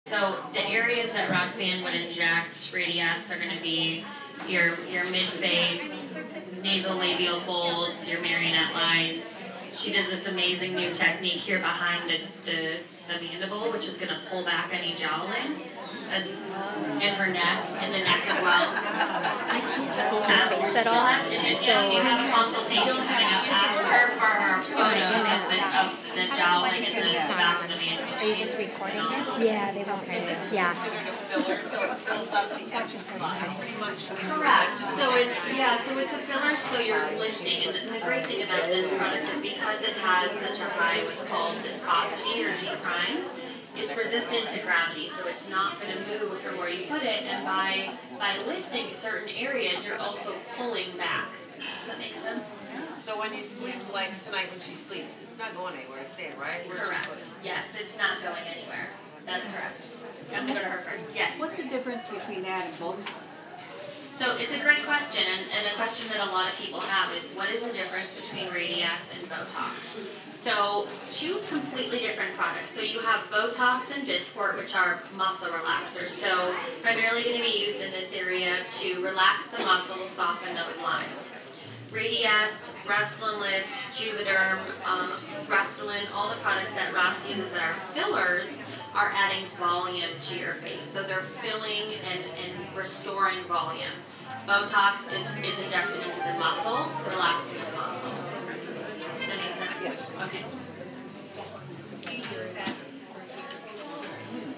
So the areas that Roxanne would inject Radiesse are going to be your mid-face, nasal labial folds, your marionette lines. She does this amazing new technique here behind the mandible, which is going to pull back any jowling. That's in her neck, and the neck as well. I can't see her face at all. So you have a consultation coming up. Ask her for her photos of the jowling and the back of the mandible. Are you just recording it? Yeah, they won't hear it. Yeah. Correct. So it's a filler, so you're lifting. And the great thing about this product is because it has such a high what's called viscosity or G prime. It's resistant to gravity, so it's not going to move from where you put it, and by lifting certain areas, you're also pulling back. Does that make sense? So when you sleep, like tonight when she sleeps, it's not going anywhere, it's there, right? Correct. Yes, it's not going anywhere. That's correct. I'm going to go to her first. Yes. What's the difference between that and Botox? So it's a great question, and a question that a lot of people have is, what is the difference between Radiesse and Botox? So two completely different products. So you have Botox and Dysport, which are muscle relaxers. So primarily going to be used in this area to relax the muscles, soften those lines. Radiesse, Restylane Lift, Juvederm, Restylane, all the products that Rox uses that are fillers are adding volume to your face. So they're filling and restoring volume. Botox is injected into the muscle, relaxing the muscle. Does that make sense? Yes. Okay.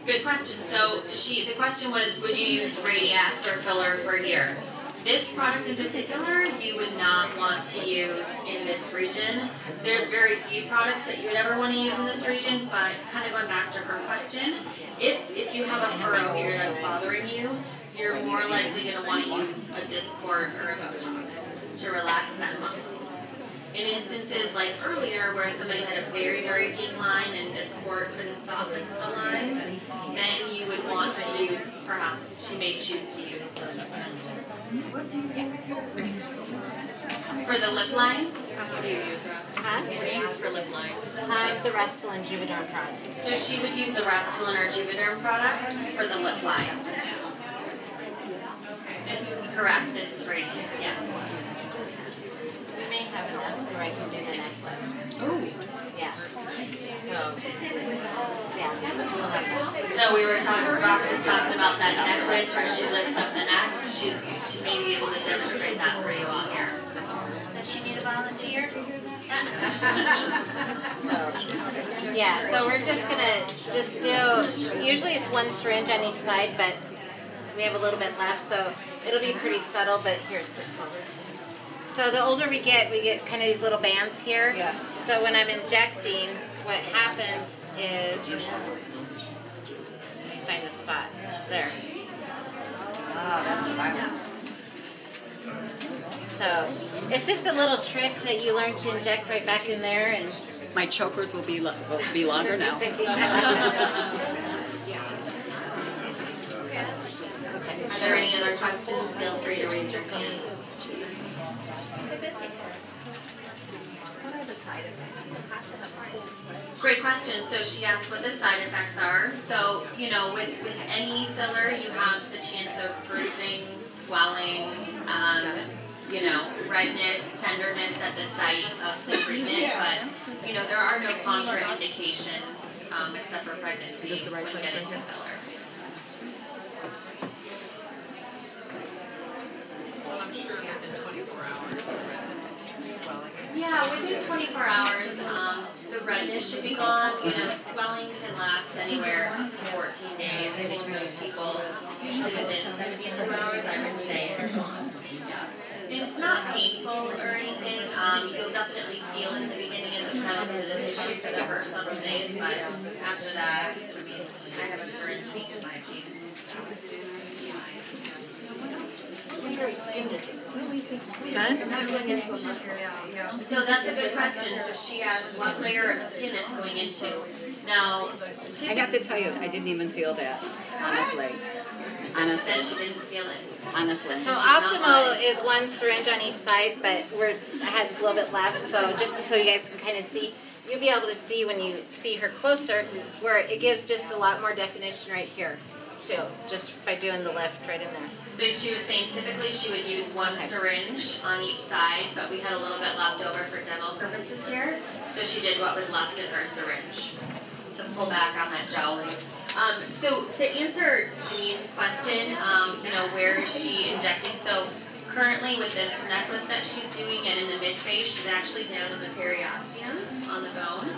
Good question. So the question was, would you use Radiesse or filler for here? This product in particular, you would not want to use in this region. There's very few products that you would ever want to use in this region, but kind of going back to her question, if you have a furrow here that's bothering you, you're more likely going to want to use a Dysport or a Botox to relax that muscle. In instances like earlier where somebody had a very, very deep line and Dysport couldn't soften the line, then you would want to use, perhaps she may choose to use for the lip lines. What do you use, Rox? What do you use for lip lines? The Restylane Juvederm product. So she would use the Restylane or Juvederm products for the lip lines. Correct, this is Radiesse, yes. We may have enough where I can do the next one. Oh. Yeah. So, yeah, we'll have that. So we were talking, Rox was talking about that neck lift where she lifts up the neck. She may be able to demonstrate that for you all here. Does she need a volunteer? Yeah, so we're just gonna do, usually it's one syringe on each side, but we have a little bit left, so it'll be pretty subtle, but here's the color. So the older we get kind of these little bands here. Yeah. So when I'm injecting, what happens is, let me find the spot. There. Ah, that's fine. So it's just a little trick that you learn to inject right back in there, and my chokers will be longer now. Are there any other questions? Feel free to raise your hand. Great question. So she asked what the side effects are. So, with any filler, you have the chance of bruising, swelling, redness, tenderness at the site of the treatment. But, there are no contraindications except for pregnancy. Is this the right when place getting right the here? filler. Well, I'm sure within 24 hours, the redness is swelling. Yeah, within 24 hours, the redness should be gone. Swelling can last anywhere up to 14 days. I think most people, usually within 72 hours, I would say it's gone. Yeah. It's not painful or anything. You'll definitely feel in the beginning as it's coming through the tissue for the first couple of days, but after that, I have a syringe being in my cheeks. So that's a good question. So she asked what layer of skin it's going into. Now, I have to tell you, I didn't even feel that, honestly. She said she didn't feel it. Honestly. so optimal is one syringe on each side, but I had a little bit left, so just so you guys can kind of see. you'll be able to see when you see her closer, where it gives just a lot more definition right here, too, just by doing the lift right in there. So she was saying typically she would use one syringe on each side, but we had a little bit left over for demo purposes here. So she did what was left in her syringe to pull back on that jowling. So to answer Janine's question, where is she injecting? So currently with this neck lift that she's doing and in the mid-face, she's actually down in the periosteum on the bone.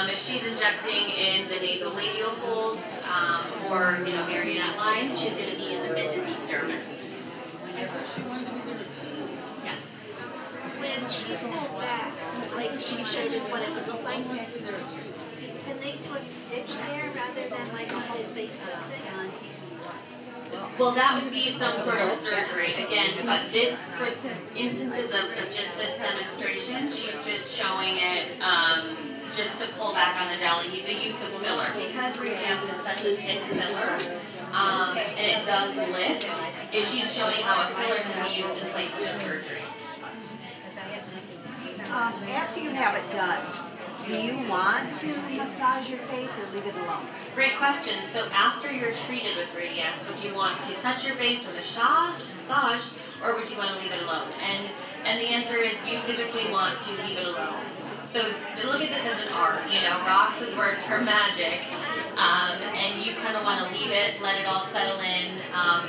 If she's injecting in the nasolabial folds or marionette lines, she's going to be in the mid to deep dermis. Yeah. When she pulled back, like she showed us what it would look like, can they do a stitch there rather than like a whole face thing? Well, that would be some sort of surgery, again, but this, for instances of just this demonstration, she's just showing it just to pull back on the jelly, the use of filler. Because Radiesse is such a thick filler, and it does lift, she's showing how a filler can be used in place of a surgery. After you have it done, do you want to massage your face or leave it alone? Great question. So after you're treated with Radiesse, would you want to touch your face or massage, or would you want to leave it alone? And the answer is you typically want to leave it alone. So look at this as an art. Rox's words are magic, and you kind of want to leave it, let it all settle in.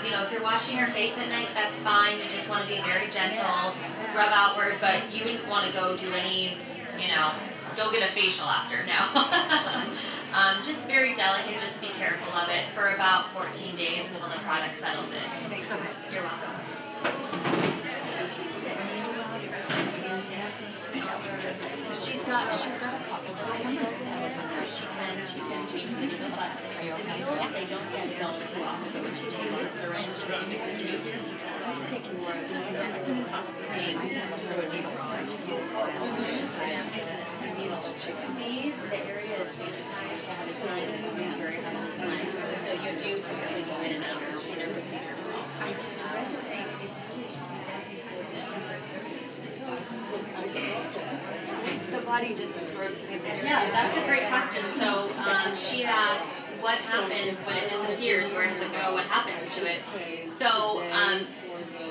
If you're washing your face at night, that's fine. You just want to be very gentle, rub outward, but you wouldn't want to go do any, go get a facial after. No. Just very delicate. Just be careful of it for about 14 days until the product settles in. You're welcome. She's got a couple of things in there, so she can change the needle, but they don't just walk when she uses a syringe to make the juice. These, the area is sanitized ahead of time and it's very hygienic. So you do typically go in and out of the procedure. The body just absorbs it. Yeah, that's a great question. So she asked, what happens when it disappears? Where does it go? What happens to it? So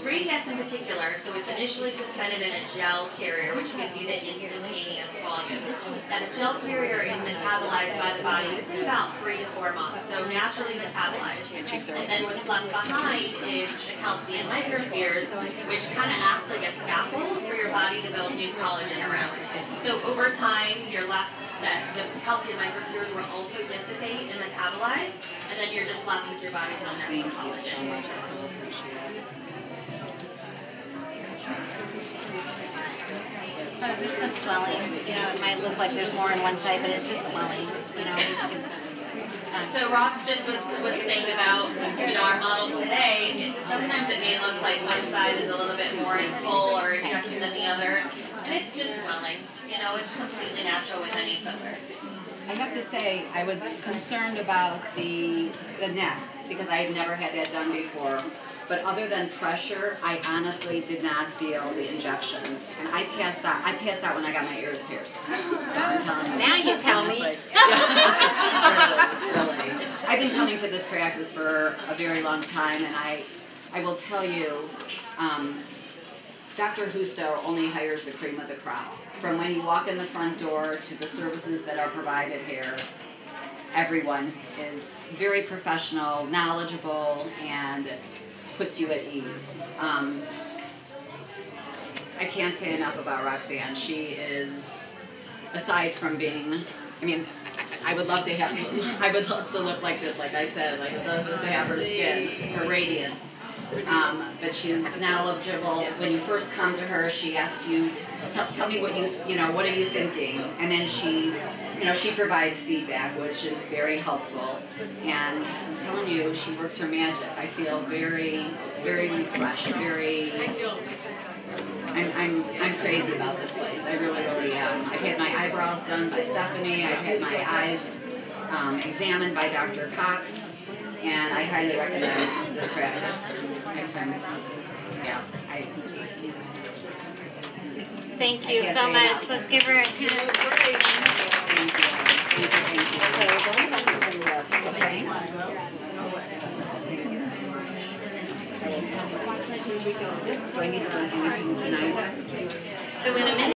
Radiesse in particular, so it's initially suspended in a gel carrier, which gives you the instantaneous volume. And a gel carrier is metabolized by the body within about 3 to 4 months, so naturally metabolized. And then what's left behind is the calcium microspheres, which kind of act like a scaffold for your body to build new collagen around. So over time, you're left that the calcium microspheres will also dissipate and metabolize, and then you're just left with your body's own natural collagen. So just the swelling, it might look like there's more on one side, but it's just swelling, So Rox just was saying about, our model today, sometimes it may look like one side is a little bit more in full or injected than the other, and it's just swelling. It's completely natural with any filler. I have to say, I was concerned about the neck because I had never had that done before. But other than pressure, I honestly did not feel the injection. And I passed out. I passed out when I got my ears pierced. So I'm telling you. Now you tell me. Really. I've been coming to this practice for a very long time, and I will tell you, Dr. Husto only hires the cream of the crop. From when you walk in the front door to the services that are provided here, everyone is very professional, knowledgeable, and puts you at ease. I can't say enough about Roxanne. She is, aside from being, I would love to look like this, like I said, like I'd love to have her skin, her radiance. But she's knowledgeable. When you first come to her, she asks you, tell me what what are you thinking? And then she provides feedback, which is very helpful. And I'm telling you, she works her magic. I feel very, very refreshed. I'm crazy about this place. I really, really am. I've had my eyebrows done by Stephanie. I've had my eyes examined by Dr. Cox. And I highly recommend this practice. Thank you so much. Let's give her a hand. So in a minute.